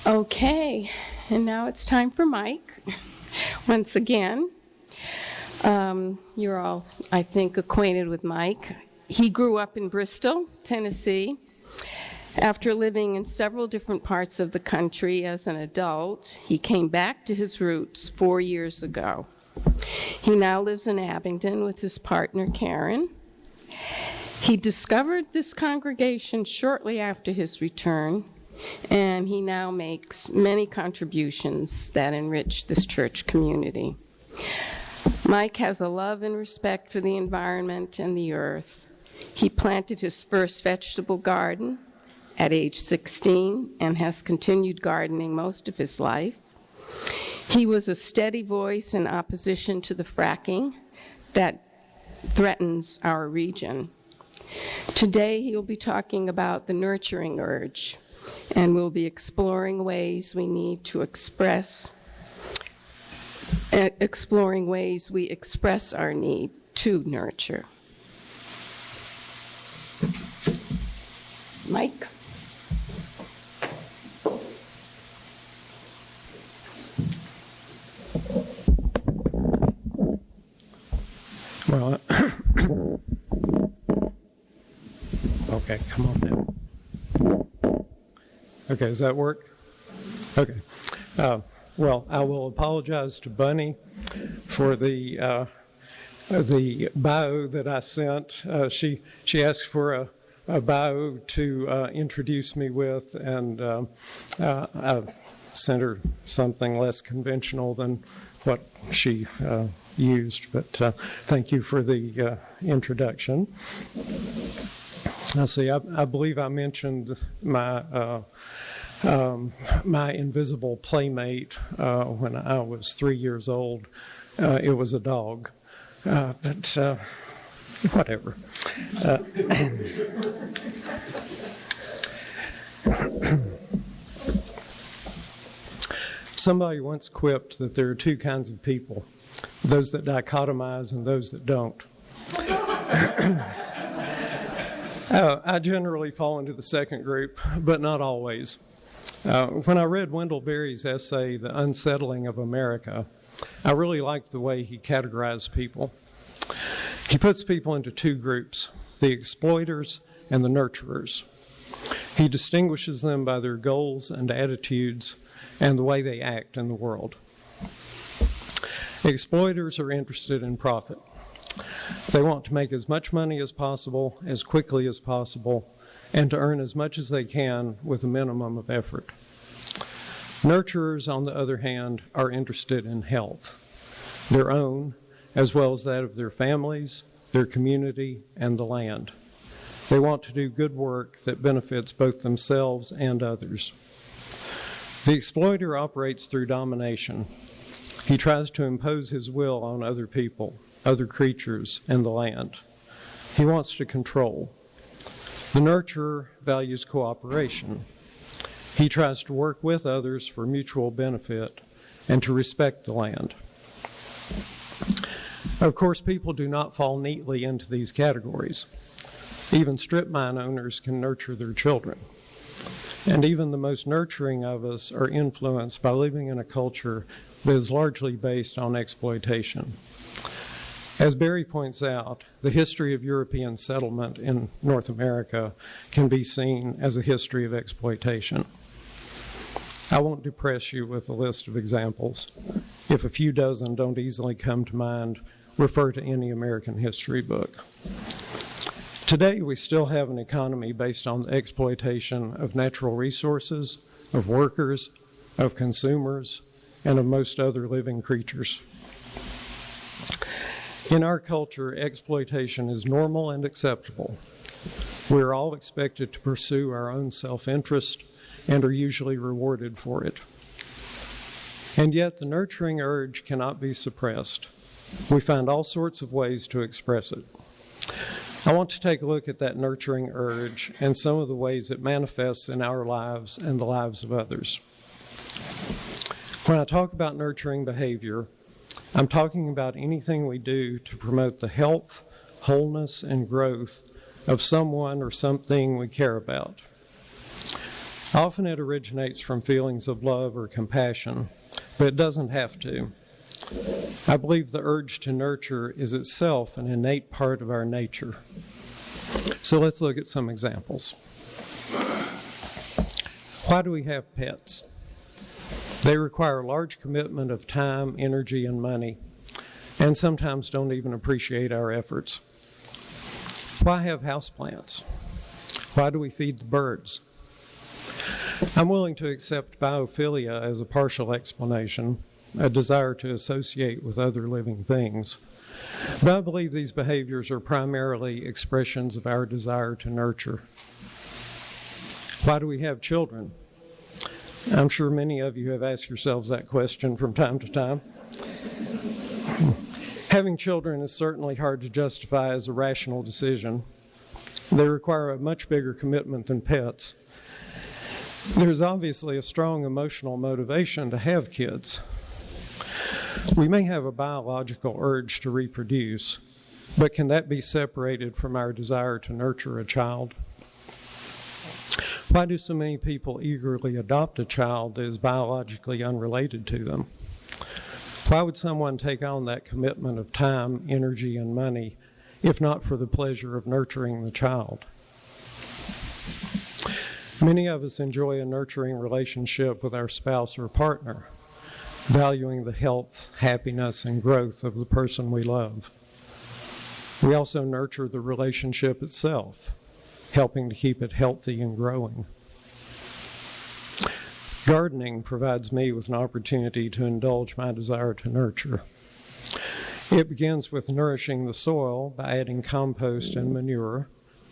Okay, and now it's time for Mike. Once again, you're all, I think, acquainted with Mike. He grew up in Bristol, Tennessee. After living in several different parts of the country as an adult, he came back to his roots 4 years ago. He now lives in Abingdon with his partner, Karen. He discovered this congregation shortly after his return, and he now makes many contributions that enrich this church community. Mike has a love and respect for the environment and the earth. He planted his first vegetable garden at age 16 and has continued gardening most of his life. He was a steady voice in opposition to the fracking that threatens our region. Today he will be talking about the nurturing urge, and we'll be exploring ways we need to exploring ways we express our need to nurture. Mike? Well, okay, come on now. Okay, does that work? Okay. Well, I will apologize to Bunny for the bio that I sent. She asked for a bio to introduce me with, and I sent her something less conventional than what she used. But thank you for the introduction. Let's see. I believe I mentioned my my invisible playmate when I was 3 years old. It was a dog, but whatever. Somebody once quipped that there are two kinds of people, those that dichotomize and those that don't. I generally fall into the second group, but not always. When I read Wendell Berry's essay, The Unsettling of America, I really liked the way he categorized people. He puts people into two groups, the exploiters and the nurturers. He distinguishes them by their goals and attitudes and the way they act in the world. Exploiters are interested in profit. They want to make as much money as possible, as quickly as possible, and to earn as much as they can with a minimum of effort. Nurturers, on the other hand, are interested in health, their own, as well as that of their families, their community, and the land. They want to do good work that benefits both themselves and others. The exploiter operates through domination. He tries to impose his will on other people, other creatures, and the land. He wants to control. The nurturer values cooperation. He tries to work with others for mutual benefit and to respect the land. Of course, people do not fall neatly into these categories. Even strip mine owners can nurture their children. And even the most nurturing of us are influenced by living in a culture that is largely based on exploitation. As Berry points out, the history of European settlement in North America can be seen as a history of exploitation. I won't depress you with a list of examples. If a few dozen don't easily come to mind, refer to any American history book. Today, we still have an economy based on the exploitation of natural resources, of workers, of consumers, and of most other living creatures. In our culture, exploitation is normal and acceptable. We are all expected to pursue our own self-interest and are usually rewarded for it. And yet, the nurturing urge cannot be suppressed. We find all sorts of ways to express it. I want to take a look at that nurturing urge and some of the ways it manifests in our lives and the lives of others. When I talk about nurturing behavior, I'm talking about anything we do to promote the health, wholeness, and growth of someone or something we care about. Often it originates from feelings of love or compassion, but it doesn't have to. I believe the urge to nurture is itself an innate part of our nature. So let's look at some examples. Why do we have pets? They require a large commitment of time, energy, and money, and sometimes don't even appreciate our efforts. Why have houseplants? Why do we feed the birds? I'm willing to accept biophilia as a partial explanation, a desire to associate with other living things. But I believe these behaviors are primarily expressions of our desire to nurture. Why do we have children? I'm sure many of you have asked yourselves that question from time to time. Having children is certainly hard to justify as a rational decision. They require a much bigger commitment than pets. There's obviously a strong emotional motivation to have kids. We may have a biological urge to reproduce, but can that be separated from our desire to nurture a child? Why do so many people eagerly adopt a child that is biologically unrelated to them? Why would someone take on that commitment of time, energy, and money if not for the pleasure of nurturing the child? Many of us enjoy a nurturing relationship with our spouse or partner, valuing the health, happiness, and growth of the person we love. We also nurture the relationship itself, helping to keep it healthy and growing. Gardening provides me with an opportunity to indulge my desire to nurture. It begins with nourishing the soil by adding compost and manure,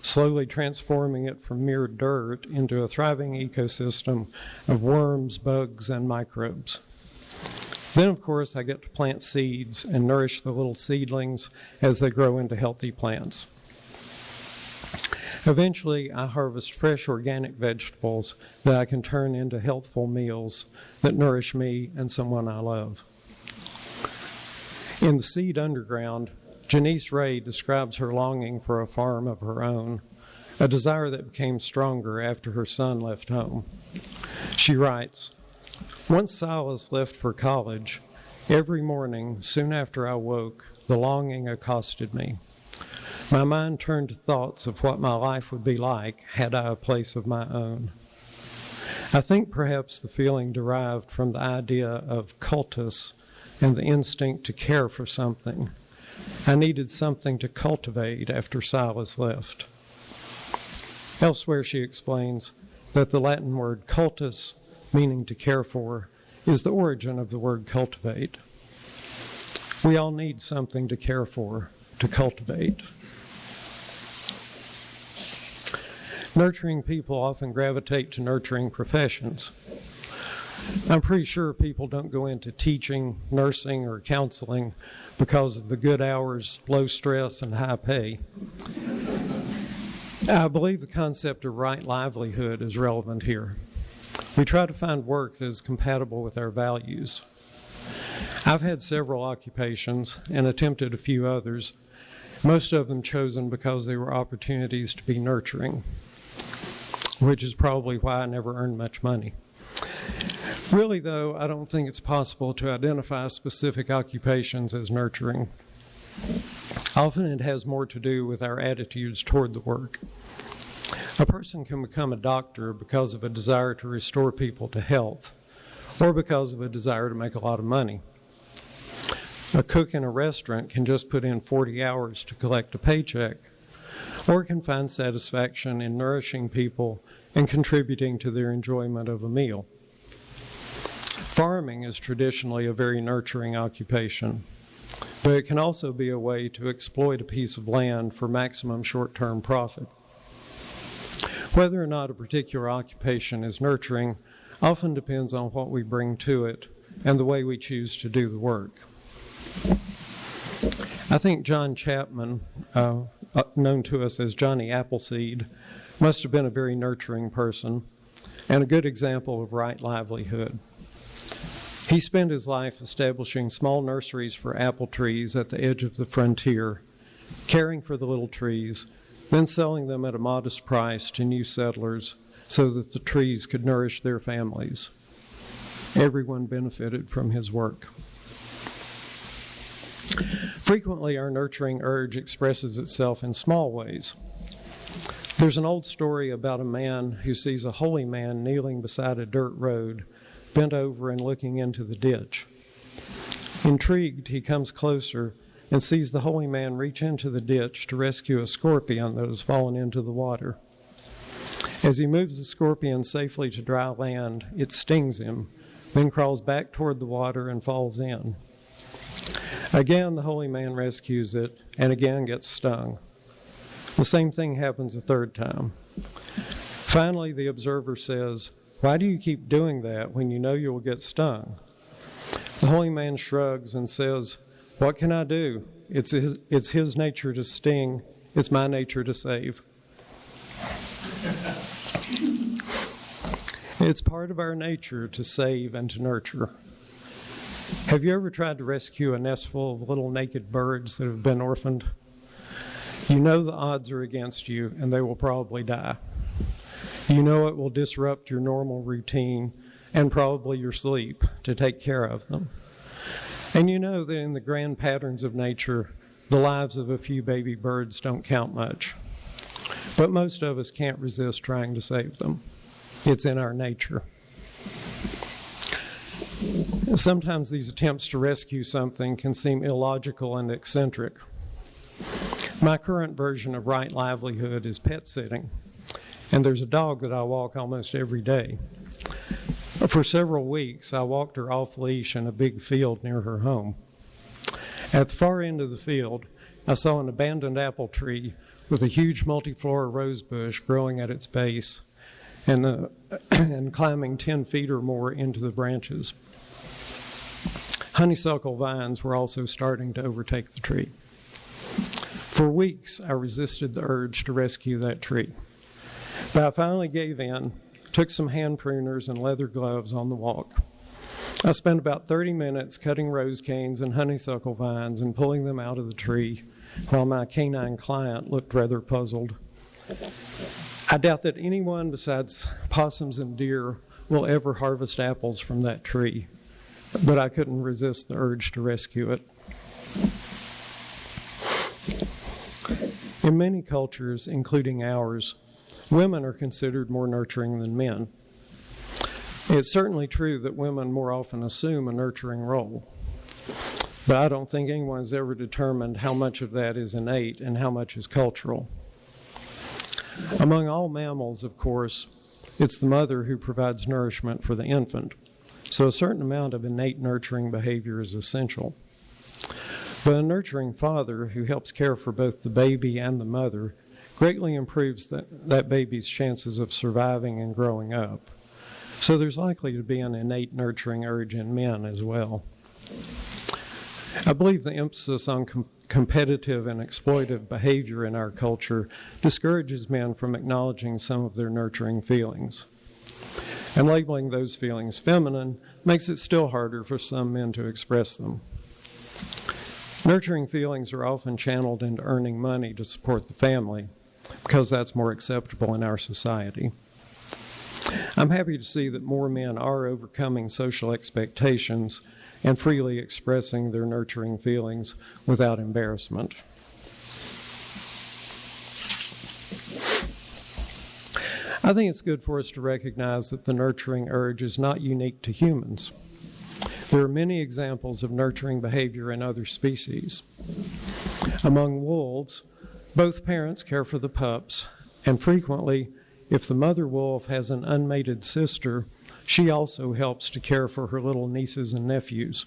slowly transforming it from mere dirt into a thriving ecosystem of worms, bugs, and microbes. Then, of course, I get to plant seeds and nourish the little seedlings as they grow into healthy plants. Eventually, I harvest fresh organic vegetables that I can turn into healthful meals that nourish me and someone I love. In The Seed Underground, Janice Ray describes her longing for a farm of her own, a desire that became stronger after her son left home. She writes, "Once Silas left for college, every morning, soon after I woke, the longing accosted me. My mind turned to thoughts of what my life would be like had I a place of my own. I think perhaps the feeling derived from the idea of cultus and the instinct to care for something. I needed something to cultivate after Silas left." Elsewhere she explains that the Latin word cultus, meaning to care for, is the origin of the word cultivate. We all need something to care for, to cultivate. Nurturing people often gravitate to nurturing professions. I'm pretty sure people don't go into teaching, nursing, or counseling because of the good hours, low stress, and high pay. I believe the concept of right livelihood is relevant here. We try to find work that is compatible with our values. I've had several occupations and attempted a few others, most of them chosen because they were opportunities to be nurturing, which is probably why I never earned much money. Really, though, I don't think it's possible to identify specific occupations as nurturing. Often it has more to do with our attitudes toward the work. A person can become a doctor because of a desire to restore people to health, or because of a desire to make a lot of money. A cook in a restaurant can just put in 40 hours to collect a paycheck, or can find satisfaction in nourishing people and contributing to their enjoyment of a meal. Farming is traditionally a very nurturing occupation, but it can also be a way to exploit a piece of land for maximum short-term profit. Whether or not a particular occupation is nurturing often depends on what we bring to it and the way we choose to do the work. I think John Chapman, known to us as Johnny Appleseed, must have been a very nurturing person and a good example of right livelihood. He spent his life establishing small nurseries for apple trees at the edge of the frontier, caring for the little trees, then selling them at a modest price to new settlers so that the trees could nourish their families. Everyone benefited from his work. Frequently, our nurturing urge expresses itself in small ways. There's an old story about a man who sees a holy man kneeling beside a dirt road, bent over and looking into the ditch. Intrigued, he comes closer and sees the holy man reach into the ditch to rescue a scorpion that has fallen into the water. As he moves the scorpion safely to dry land, it stings him, then crawls back toward the water and falls in. Again, the holy man rescues it and again gets stung. The same thing happens a third time. Finally, the observer says, "Why do you keep doing that when you know you will get stung?" The holy man shrugs and says, "What can I do? It's his nature to sting. It's my nature to save." It's part of our nature to save and to nurture. Have you ever tried to rescue a nest full of little naked birds that have been orphaned? You know the odds are against you and they will probably die. You know it will disrupt your normal routine and probably your sleep to take care of them. And you know that in the grand patterns of nature, the lives of a few baby birds don't count much. But most of us can't resist trying to save them. It's in our nature. Sometimes these attempts to rescue something can seem illogical and eccentric. My current version of right livelihood is pet sitting, and there's a dog that I walk almost every day. For several weeks, I walked her off leash in a big field near her home. At the far end of the field, I saw an abandoned apple tree with a huge multiflora rose bush growing at its base and climbing 10 feet or more into the branches. Honeysuckle vines were also starting to overtake the tree. For weeks, I resisted the urge to rescue that tree. But I finally gave in, took some hand pruners and leather gloves on the walk. I spent about 30 minutes cutting rose canes and honeysuckle vines and pulling them out of the tree, while my canine client looked rather puzzled. I doubt that anyone besides possums and deer will ever harvest apples from that tree, but I couldn't resist the urge to rescue it. In many cultures, including ours, women are considered more nurturing than men. It's certainly true that women more often assume a nurturing role, but I don't think anyone's ever determined how much of that is innate and how much is cultural. Among all mammals, of course, it's the mother who provides nourishment for the infant, so a certain amount of innate nurturing behavior is essential. But a nurturing father who helps care for both the baby and the mother greatly improves that baby's chances of surviving and growing up. So there's likely to be an innate nurturing urge in men as well. I believe the emphasis on competitive and exploitive behavior in our culture discourages men from acknowledging some of their nurturing feelings. And labeling those feelings feminine makes it still harder for some men to express them. Nurturing feelings are often channeled into earning money to support the family because that's more acceptable in our society. I'm happy to see that more men are overcoming social expectations and freely expressing their nurturing feelings without embarrassment. I think it's good for us to recognize that the nurturing urge is not unique to humans. There are many examples of nurturing behavior in other species. Among wolves, both parents care for the pups, and frequently, if the mother wolf has an unmated sister, she also helps to care for her little nieces and nephews.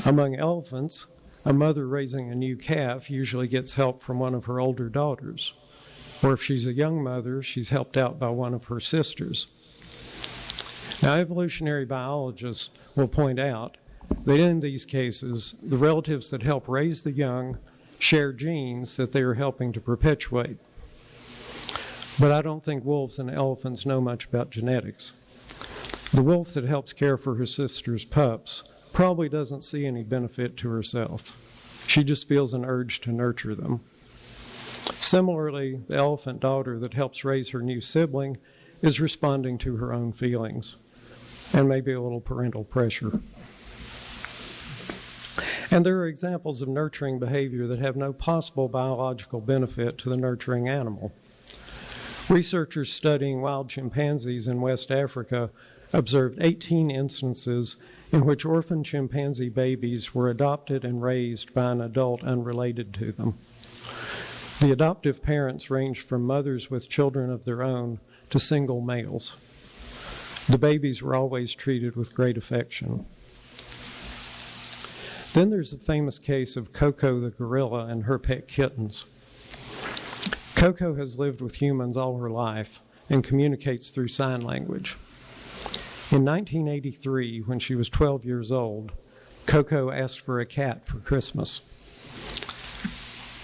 Among elephants, a mother raising a new calf usually gets help from one of her older daughters, or if she's a young mother, she's helped out by one of her sisters. Now, evolutionary biologists will point out that in these cases, the relatives that help raise the young share genes that they are helping to perpetuate. But I don't think wolves and elephants know much about genetics. The wolf that helps care for her sister's pups probably doesn't see any benefit to herself. She just feels an urge to nurture them. Similarly, the elephant daughter that helps raise her new sibling is responding to her own feelings and maybe a little parental pressure. And there are examples of nurturing behavior that have no possible biological benefit to the nurturing animal. Researchers studying wild chimpanzees in West Africa observed 18 instances in which orphan chimpanzee babies were adopted and raised by an adult unrelated to them. The adoptive parents ranged from mothers with children of their own to single males. The babies were always treated with great affection. Then there's the famous case of Coco the gorilla and her pet kittens. Coco has lived with humans all her life and communicates through sign language. In 1983, when she was 12 years old, Coco asked for a cat for Christmas.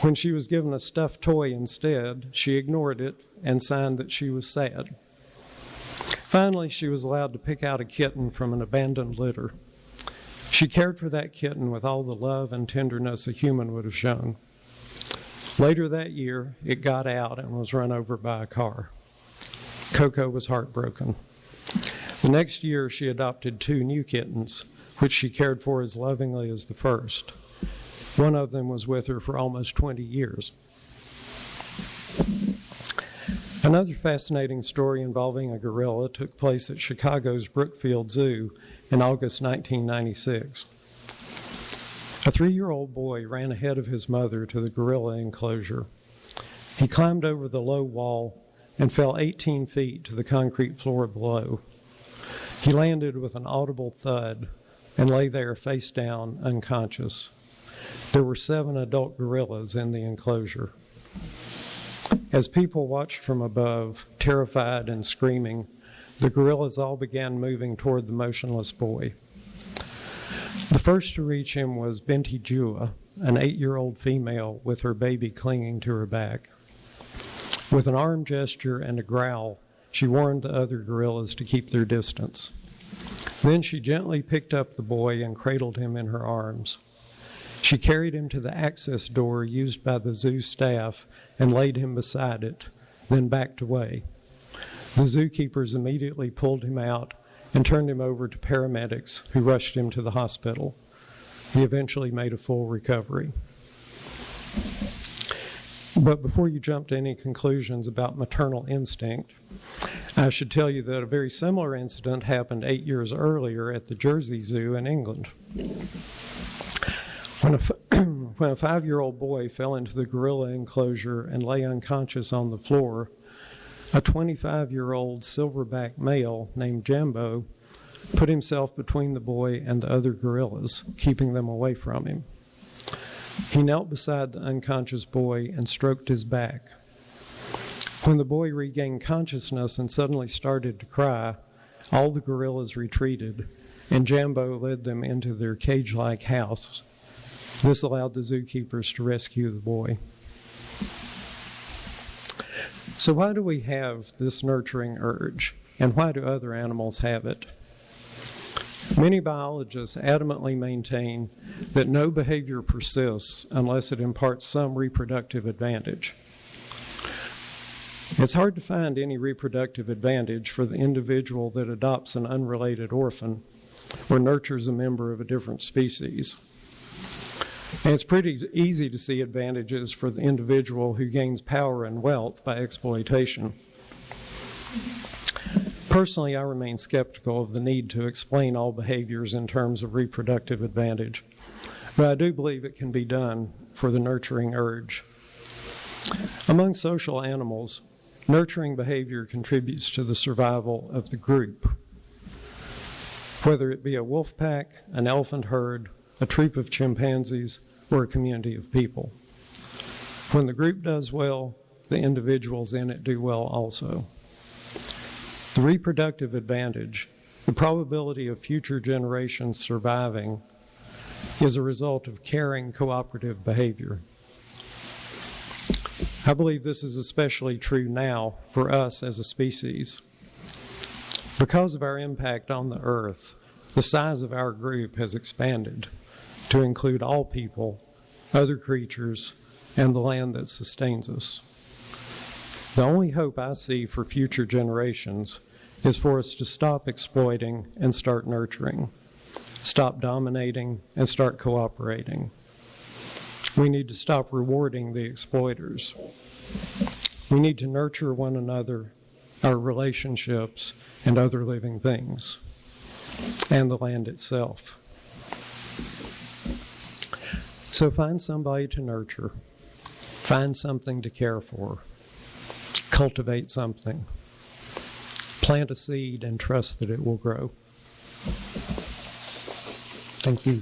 When she was given a stuffed toy instead, she ignored it and signed that she was sad. Finally, she was allowed to pick out a kitten from an abandoned litter. She cared for that kitten with all the love and tenderness a human would have shown. Later that year, it got out and was run over by a car. Coco was heartbroken. The next year, she adopted 2 new kittens, which she cared for as lovingly as the first. One of them was with her for almost 20 years. Another fascinating story involving a gorilla took place at Chicago's Brookfield Zoo in August 1996. A 3-year-old boy ran ahead of his mother to the gorilla enclosure. He climbed over the low wall and fell 18 feet to the concrete floor below. He landed with an audible thud and lay there face down, unconscious. There were 7 adult gorillas in the enclosure. As people watched from above, terrified and screaming, the gorillas all began moving toward the motionless boy. The first to reach him was Binti Jua, an 8-year-old female with her baby clinging to her back. With an arm gesture and a growl, she warned the other gorillas to keep their distance. Then she gently picked up the boy and cradled him in her arms. She carried him to the access door used by the zoo staff and laid him beside it, then backed away. The zookeepers immediately pulled him out and turned him over to paramedics who rushed him to the hospital. He eventually made a full recovery. But before you jump to any conclusions about maternal instinct, I should tell you that a very similar incident happened 8 years earlier at the Jersey Zoo in England. When a 5-year-old boy fell into the gorilla enclosure and lay unconscious on the floor, a 25-year-old silverback male named Jambo put himself between the boy and the other gorillas, keeping them away from him. He knelt beside the unconscious boy and stroked his back. When the boy regained consciousness and suddenly started to cry, all the gorillas retreated, and Jambo led them into their cage-like house. This allowed the zookeepers to rescue the boy. So why do we have this nurturing urge, and why do other animals have it? Many biologists adamantly maintain that no behavior persists unless it imparts some reproductive advantage. It's hard to find any reproductive advantage for the individual that adopts an unrelated orphan or nurtures a member of a different species. And it's pretty easy to see advantages for the individual who gains power and wealth by exploitation. Personally, I remain skeptical of the need to explain all behaviors in terms of reproductive advantage, but I do believe it can be done for the nurturing urge. Among social animals, nurturing behavior contributes to the survival of the group. Whether it be a wolf pack, an elephant herd, a troop of chimpanzees, or a community of people. When the group does well, the individuals in it do well also. The reproductive advantage, the probability of future generations surviving, is a result of caring, cooperative behavior. I believe this is especially true now for us as a species. Because of our impact on the Earth, the size of our group has expanded to include all people, other creatures, and the land that sustains us. The only hope I see for future generations is for us to stop exploiting and start nurturing, stop dominating and start cooperating. We need to stop rewarding the exploiters. We need to nurture one another, our relationships, and other living things, and the land itself. So find somebody to nurture, find something to care for, cultivate something, plant a seed and trust that it will grow. Thank you.